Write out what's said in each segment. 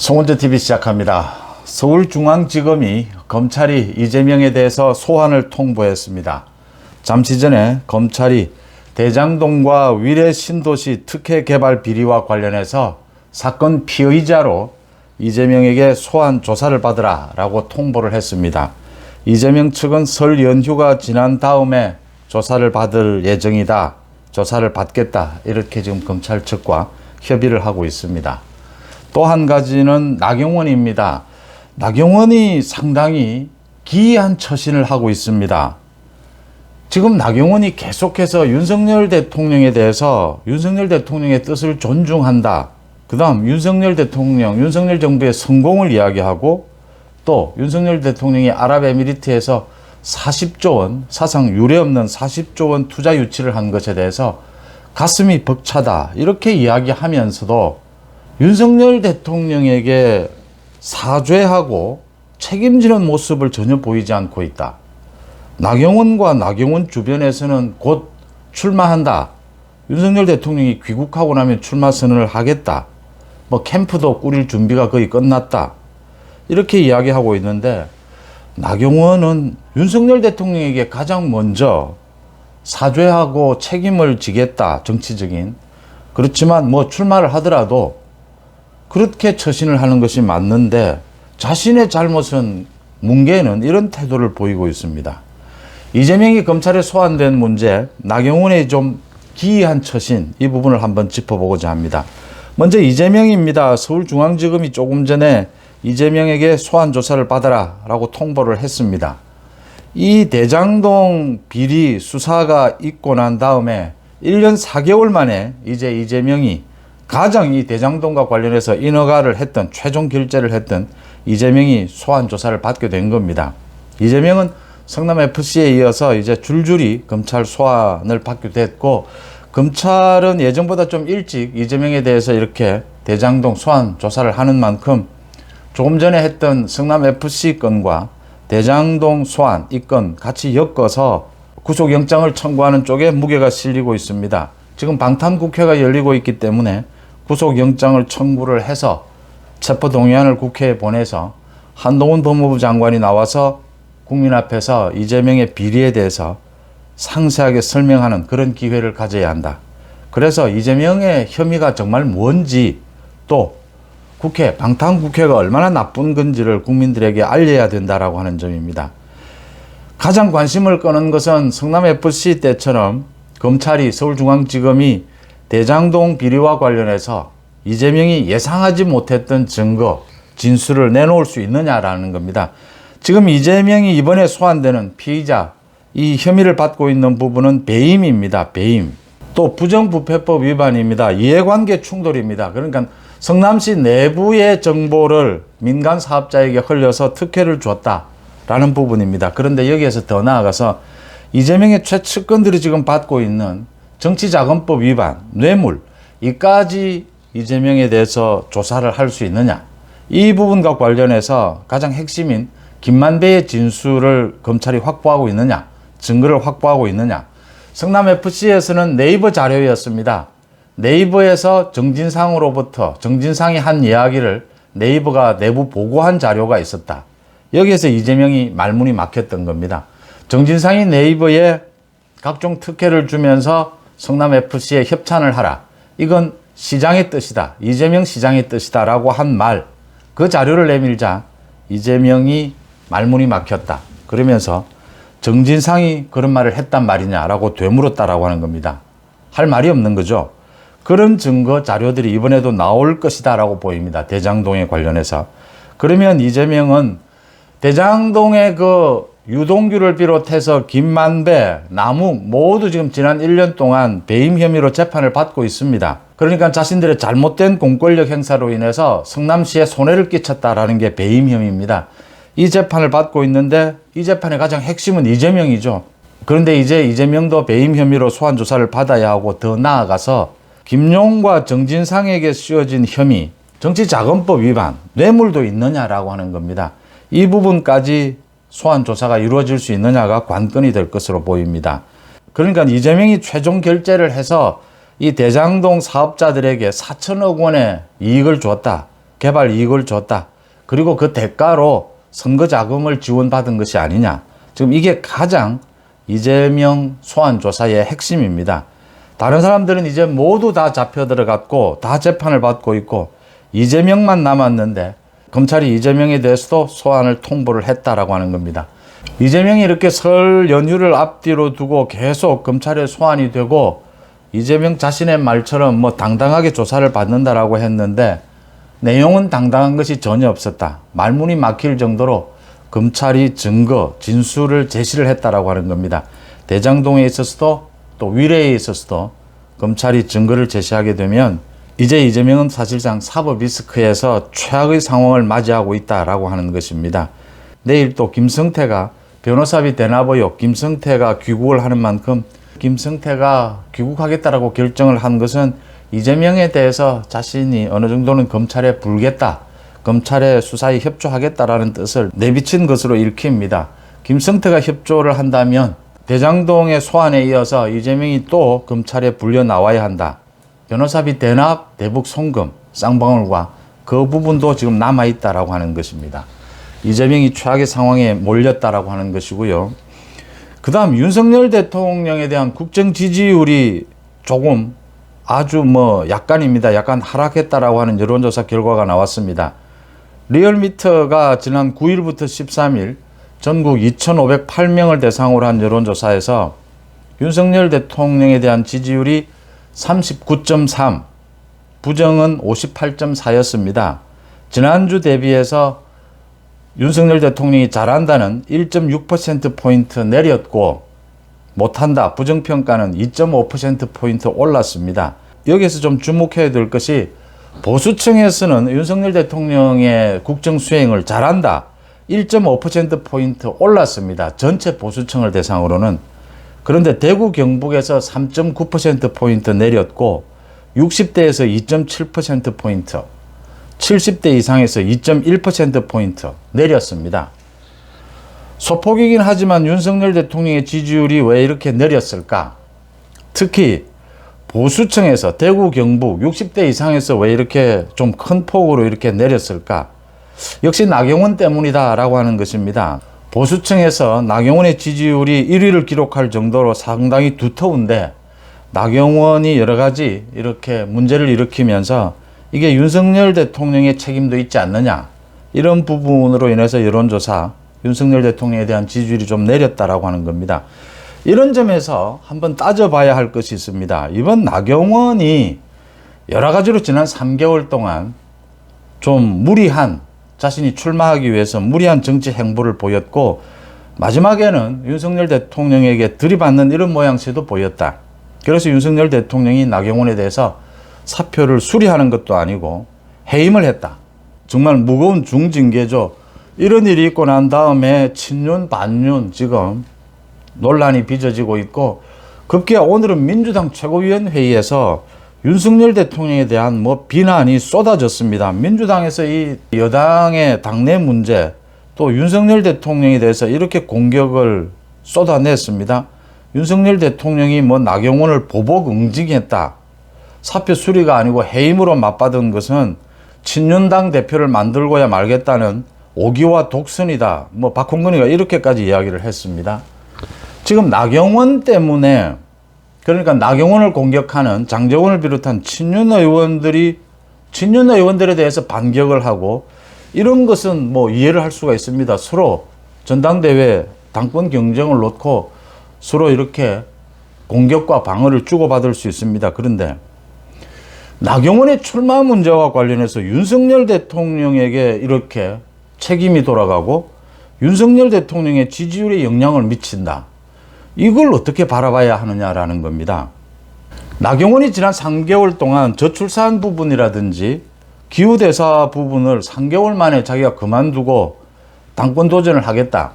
송원재TV 시작합니다. 서울중앙지검이 검찰이 이재명에 대해서 소환을 통보했습니다. 잠시 전에 검찰이 대장동과 위례 신도시 특혜 개발 비리와 관련해서 사건 피의자로 이재명에게 소환 조사를 받으라 라고 통보를 했습니다. 이재명 측은 설 연휴가 지난 다음에 조사를 받을 예정이다, 조사를 받겠다, 이렇게 지금 검찰 측과 협의를 하고 있습니다. 또 한 가지는 나경원입니다. 나경원이 상당히 기이한 처신을 하고 있습니다. 지금 나경원이 계속해서 윤석열 대통령에 대해서 윤석열 대통령의 뜻을 존중한다, 그 다음 윤석열 대통령, 윤석열 정부의 성공을 이야기하고, 또 윤석열 대통령이 아랍에미리트에서 40조 원, 사상 유례없는 40조 원 투자 유치를 한 것에 대해서 가슴이 벅차다, 이렇게 이야기하면서도 윤석열 대통령에게 사죄하고 책임지는 모습을 전혀 보이지 않고 있다. 나경원과 나경원 주변에서는 곧 출마한다, 윤석열 대통령이 귀국하고 나면 출마 선언을 하겠다, 캠프도 꾸릴 준비가 거의 끝났다, 이렇게 이야기하고 있는데, 나경원은 윤석열 대통령에게 가장 먼저 사죄하고 책임을 지겠다, 정치적인. 그렇지만 출마를 하더라도 그렇게 처신을 하는 것이 맞는데, 자신의 잘못은 뭉개는 이런 태도를 보이고 있습니다. 이재명이 검찰에 소환된 문제, 나경원의 좀 기이한 처신, 이 부분을 한번 짚어보고자 합니다. 먼저 이재명입니다. 서울중앙지검이 조금 전에 이재명에게 소환 조사를 받아라 라고 통보를 했습니다. 이 대장동 비리 수사가 있고 난 다음에 1년 4개월 만에 이제 이재명이 가장 이 대장동과 관련해서 인허가를 했던, 최종 결재를 했던 이재명이 소환 조사를 받게 된 겁니다. 이재명은 성남FC에 이어서 이제 줄줄이 검찰 소환을 받게 됐고, 검찰은 예전보다 좀 일찍 이재명에 대해서 이렇게 대장동 소환 조사를 하는 만큼 조금 전에 했던 성남FC 건과 대장동 소환 이 건 같이 엮어서 구속영장을 청구하는 쪽에 무게가 실리고 있습니다. 지금 방탄국회가 열리고 있기 때문에 구속영장을 청구를 해서 체포동의안을 국회에 보내서 한동훈 법무부 장관이 나와서 국민 앞에서 이재명의 비리에 대해서 상세하게 설명하는 그런 기회를 가져야 한다. 그래서 이재명의 혐의가 정말 뭔지, 또 국회, 방탄국회가 얼마나 나쁜 건지를 국민들에게 알려야 된다라고 하는 점입니다. 가장 관심을 끄는 것은 성남FC 때처럼 검찰이, 서울중앙지검이 대장동 비리와 관련해서 이재명이 예상하지 못했던 증거, 진술을 내놓을 수 있느냐라는 겁니다. 지금 이재명이 이번에 소환되는 피의자, 이 혐의를 받고 있는 부분은 배임입니다. 배임. 또 부정부패법 위반입니다. 이해관계 충돌입니다. 그러니까 성남시 내부의 정보를 민간 사업자에게 흘려서 특혜를 줬다라는 부분입니다. 그런데 여기에서 더 나아가서 이재명의 최측근들이 지금 받고 있는 정치자금법 위반, 뇌물, 이까지 이재명에 대해서 조사를 할 수 있느냐, 이 부분과 관련해서 가장 핵심인 김만배의 진술을 검찰이 확보하고 있느냐, 증거를 확보하고 있느냐. 성남FC에서는 네이버 자료였습니다. 네이버에서 정진상이 한 이야기를 네이버가 내부 보고한 자료가 있었다. 여기에서 이재명이 말문이 막혔던 겁니다. 정진상이 네이버에 각종 특혜를 주면서 성남FC에 협찬을 하라, 이건 시장의 뜻이다, 이재명 시장의 뜻이다 라고 한 말, 그 자료를 내밀자 이재명이 말문이 막혔다, 그러면서 정진상이 그런 말을 했단 말이냐라고 되물었다라고 하는 겁니다. 할 말이 없는 거죠. 그런 증거 자료들이 이번에도 나올 것이다 라고 보입니다. 대장동에 관련해서. 그러면 이재명은 대장동의 그 유동규를 비롯해서 김만배, 남욱 모두 지금 지난 1년 동안 배임 혐의로 재판을 받고 있습니다. 그러니까 자신들의 잘못된 공권력 행사로 인해서 성남시에 손해를 끼쳤다라는 게 배임 혐의입니다. 이 재판을 받고 있는데, 이 재판의 가장 핵심은 이재명이죠. 그런데 이제 이재명도 배임 혐의로 소환 조사를 받아야 하고, 더 나아가서 김용과 정진상에게 씌워진 혐의, 정치자금법 위반, 뇌물도 있느냐라고 하는 겁니다. 이 부분까지 소환 조사가 이루어질 수 있느냐가 관건이 될 것으로 보입니다. 그러니까 이재명이 최종 결재를 해서 이 대장동 사업자들에게 4천억 원의 이익을 줬다, 개발 이익을 줬다. 그리고 그 대가로 선거 자금을 지원받은 것이 아니냐. 지금 이게 가장 이재명 소환 조사의 핵심입니다. 다른 사람들은 이제 모두 다 잡혀 들어갔고 다 재판을 받고 있고 이재명만 남았는데 검찰이 이재명에 대해서도 소환을 통보를 했다라고 하는 겁니다. 이재명이 이렇게 설 연휴를 앞뒤로 두고 계속 검찰에 소환이 되고 이재명 자신의 말처럼 뭐 당당하게 조사를 받는다라고 했는데 내용은 당당한 것이 전혀 없었다. 말문이 막힐 정도로 검찰이 증거, 진술을 제시를 했다라고 하는 겁니다. 대장동에 있어서도 또 위례에 있어서도 검찰이 증거를 제시하게 되면 이제 이재명은 사실상 사법 리스크에서 최악의 상황을 맞이하고 있다라고 하는 것입니다. 내일 또 김성태가 변호사비 대납 의혹, 김성태가 귀국을 하는 만큼 김성태가 귀국하겠다라고 결정을 한 것은 이재명에 대해서 자신이 어느 정도는 검찰에 불겠다, 검찰의 수사에 협조하겠다라는 뜻을 내비친 것으로 읽힙니다. 김성태가 협조를 한다면 대장동의 소환에 이어서 이재명이 또 검찰에 불려 나와야 한다. 변호사비 대납, 대북 송금, 쌍방울과 그 부분도 지금 남아있다라고 하는 것입니다. 이재명이 최악의 상황에 몰렸다라고 하는 것이고요. 그 다음 윤석열 대통령에 대한 국정 지지율이 조금 아주 약간입니다. 약간 하락했다라고 하는 여론조사 결과가 나왔습니다. 리얼미터가 지난 9일부터 13일 전국 2,508명을 대상으로 한 여론조사에서 윤석열 대통령에 대한 지지율이 39.3, 부정은 58.4였습니다. 지난주 대비해서 윤석열 대통령이 잘한다는 1.6%포인트 내렸고 못한다, 부정평가는 2.5%포인트 올랐습니다. 여기에서 좀 주목해야 될 것이 보수층에서는 윤석열 대통령의 국정 수행을 잘한다, 1.5%포인트 올랐습니다. 전체 보수층을 대상으로는. 그런데 대구 경북에서 3.9%포인트 내렸고 60대에서 2.7%포인트, 70대 이상에서 2.1%포인트 내렸습니다. 소폭이긴 하지만 윤석열 대통령의 지지율이 왜 이렇게 내렸을까? 특히 보수층에서 대구 경북 60대 이상에서 왜 이렇게 좀 큰 폭으로 이렇게 내렸을까? 역시 나경원 때문이다라고 하는 것입니다. 보수층에서 나경원의 지지율이 1위를 기록할 정도로 상당히 두터운데 나경원이 여러 가지 이렇게 문제를 일으키면서 이게 윤석열 대통령의 책임도 있지 않느냐, 이런 부분으로 인해서 여론조사 윤석열 대통령에 대한 지지율이 좀 내렸다라고 하는 겁니다. 이런 점에서 한번 따져봐야 할 것이 있습니다. 이번 나경원이 여러 가지로 지난 3개월 동안 좀 무리한, 자신이 출마하기 위해서 무리한 정치 행보를 보였고 마지막에는 윤석열 대통령에게 들이받는 이런 모양새도 보였다. 그래서 윤석열 대통령이 나경원에 대해서 사표를 수리하는 것도 아니고 해임을 했다. 정말 무거운 중징계죠. 이런 일이 있고 난 다음에 친윤 반윤 지금 논란이 빚어지고 있고 급기야 오늘은 민주당 최고위원회의에서 윤석열 대통령에 대한 비난이 쏟아졌습니다. 민주당에서 이 여당의 당내 문제 또 윤석열 대통령에 대해서 이렇게 공격을 쏟아냈습니다. 윤석열 대통령이 나경원을 보복 응징했다, 사표 수리가 아니고 해임으로 맞받은 것은 친윤당 대표를 만들고야 말겠다는 오기와 독선이다. 박홍근이가 이렇게까지 이야기를 했습니다. 지금 나경원 때문에, 그러니까 나경원을 공격하는 장제원을 비롯한 친윤 의원들에 대해서 반격을 하고 이런 것은 이해를 할 수가 있습니다. 서로 전당대회 당권 경쟁을 놓고 서로 이렇게 공격과 방어를 주고받을 수 있습니다. 그런데 나경원의 출마 문제와 관련해서 윤석열 대통령에게 이렇게 책임이 돌아가고 윤석열 대통령의 지지율에 영향을 미친다. 이걸 어떻게 바라봐야 하느냐라는 겁니다. 나경원이 지난 3개월 동안 저출산 부분이라든지 기후대사 부분을 3개월 만에 자기가 그만두고 당권 도전을 하겠다.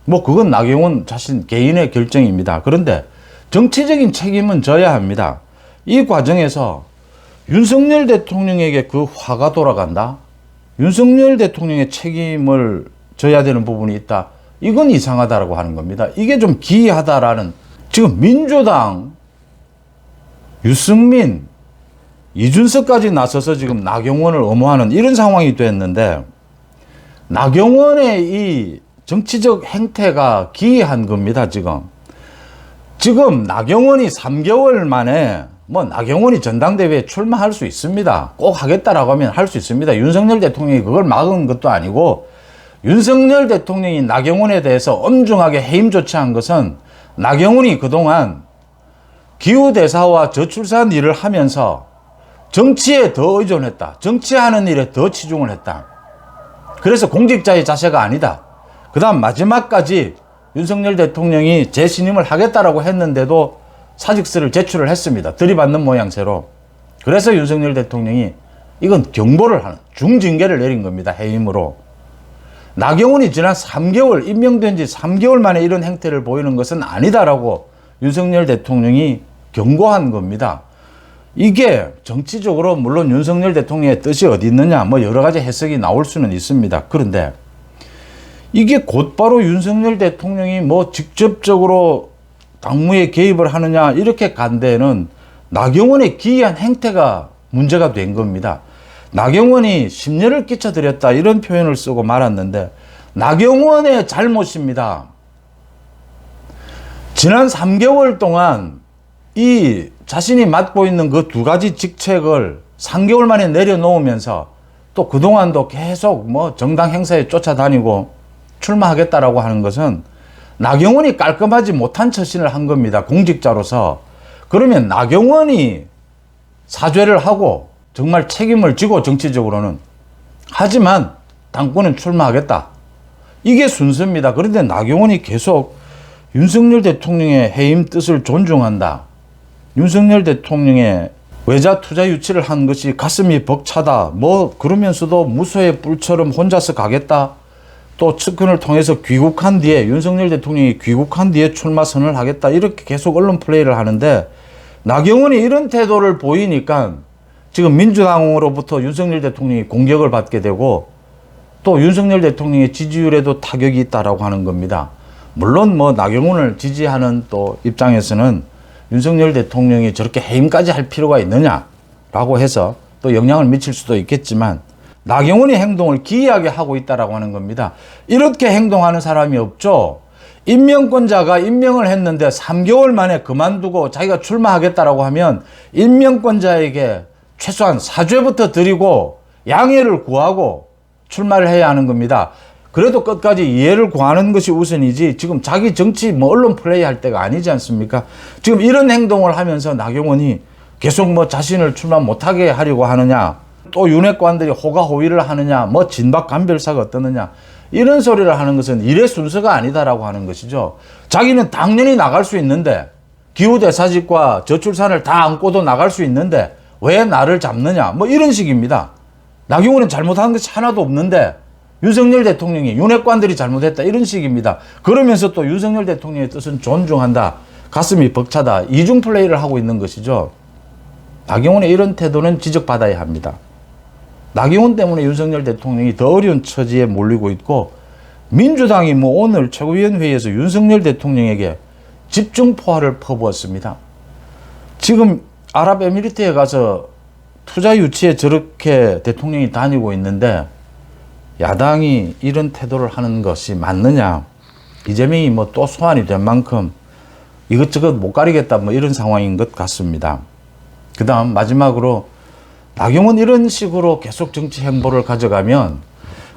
그건 나경원 자신 개인의 결정입니다. 그런데 정치적인 책임은 져야 합니다. 이 과정에서 윤석열 대통령에게 그 화가 돌아간다? 윤석열 대통령의 책임을 져야 되는 부분이 있다. 이건 이상하다라고 하는 겁니다. 이게 좀 기이하다라는, 지금 민주당 유승민 이준석까지 나서서 지금 나경원을 엄호하는 이런 상황이 됐는데, 나경원의 이 정치적 행태가 기이한 겁니다, 지금 나경원이 3개월 만에 나경원이 전당대회에 출마할 수 있습니다. 꼭 하겠다라고 하면 할 수 있습니다. 윤석열 대통령이 그걸 막은 것도 아니고, 윤석열 대통령이 나경원에 대해서 엄중하게 해임 조치한 것은 나경원이 그동안 기후대사와 저출산 일을 하면서 정치에 더 의존했다. 정치하는 일에 더 치중을 했다. 그래서 공직자의 자세가 아니다. 그 다음 마지막까지 윤석열 대통령이 재신임을 하겠다라고 했는데도 사직서를 제출을 했습니다. 들이받는 모양새로. 그래서 윤석열 대통령이 이건 경보를 하는 중징계를 내린 겁니다. 해임으로. 나경원이 지난 3개월, 임명된 지 3개월 만에 이런 행태를 보이는 것은 아니다라고 윤석열 대통령이 경고한 겁니다. 이게 정치적으로 물론 윤석열 대통령의 뜻이 어디 있느냐 여러 가지 해석이 나올 수는 있습니다. 그런데 이게 곧바로 윤석열 대통령이 직접적으로 당무에 개입을 하느냐 이렇게 간 데에는 나경원의 기이한 행태가 문제가 된 겁니다. 나경원이 심려를 끼쳐드렸다 이런 표현을 쓰고 말았는데 나경원의 잘못입니다. 지난 3개월 동안 이 자신이 맡고 있는 그 2가지 직책을 3개월 만에 내려놓으면서 또 그동안도 계속 정당 행사에 쫓아다니고 출마하겠다라고 하는 것은 나경원이 깔끔하지 못한 처신을 한 겁니다. 공직자로서. 그러면 나경원이 사죄를 하고 정말 책임을 지고 정치적으로는 하지만 당권은 출마하겠다. 이게 순서입니다. 그런데 나경원이 계속 윤석열 대통령의 해임 뜻을 존중한다. 윤석열 대통령의 외자 투자 유치를 한 것이 가슴이 벅차다. 그러면서도 무소의 뿔처럼 혼자서 가겠다. 또 측근을 통해서 귀국한 뒤에 윤석열 대통령이 귀국한 뒤에 출마 선언을 하겠다. 이렇게 계속 언론 플레이를 하는데 나경원이 이런 태도를 보이니까 지금 민주당으로부터 윤석열 대통령이 공격을 받게 되고 또 윤석열 대통령의 지지율에도 타격이 있다라고 하는 겁니다. 물론 나경원을 지지하는 또 입장에서는 윤석열 대통령이 저렇게 해임까지 할 필요가 있느냐라고 해서 또 영향을 미칠 수도 있겠지만 나경원의 행동을 기이하게 하고 있다라고 하는 겁니다. 이렇게 행동하는 사람이 없죠. 임명권자가 임명을 했는데 3개월 만에 그만두고 자기가 출마하겠다라고 하면 임명권자에게 최소한 사죄부터 드리고 양해를 구하고 출마를 해야 하는 겁니다. 그래도 끝까지 이해를 구하는 것이 우선이지 지금 자기 정치 언론 플레이 할 때가 아니지 않습니까? 지금 이런 행동을 하면서 나경원이 계속 자신을 출마 못하게 하려고 하느냐, 또 윤핵관들이 호가호위를 하느냐, 진박간별사가 어떠느냐 이런 소리를 하는 것은 일의 순서가 아니다라고 하는 것이죠. 자기는 당연히 나갈 수 있는데 기후대사직과 저출산을 다 안고도 나갈 수 있는데 왜 나를 잡느냐 이런 식입니다. 나경원은 잘못한 것이 하나도 없는데 윤석열 대통령이 윤핵관들이 잘못했다 이런 식입니다. 그러면서 또 윤석열 대통령의 뜻은 존중한다. 가슴이 벅차다. 이중 플레이를 하고 있는 것이죠. 나경원의 이런 태도는 지적받아야 합니다. 나경원 때문에 윤석열 대통령이 더 어려운 처지에 몰리고 있고 민주당이 오늘 최고위원회의에서 윤석열 대통령에게 집중포화를 퍼부었습니다. 지금 아랍에미리트에 가서 투자 유치에 저렇게 대통령이 다니고 있는데 야당이 이런 태도를 하는 것이 맞느냐. 이재명이 또 소환이 된 만큼 이것저것 못 가리겠다 이런 상황인 것 같습니다. 그 다음 마지막으로 나경원 이런 식으로 계속 정치 행보를 가져가면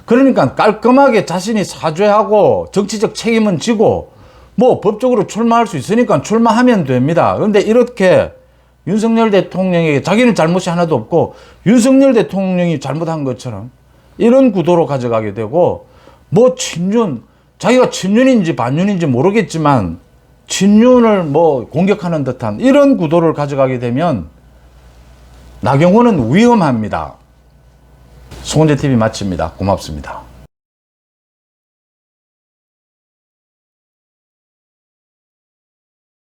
그러니까 깔끔하게 자신이 사죄하고 정치적 책임은 지고 법적으로 출마할 수 있으니까 출마하면 됩니다. 그런데 이렇게 윤석열 대통령에게 자기는 잘못이 하나도 없고 윤석열 대통령이 잘못한 것처럼 이런 구도로 가져가게 되고 친윤, 자기가 친윤인지 반윤인지 모르겠지만 친윤을 공격하는 듯한 이런 구도를 가져가게 되면 나경원은 위험합니다. 송은재TV 마칩니다. 고맙습니다.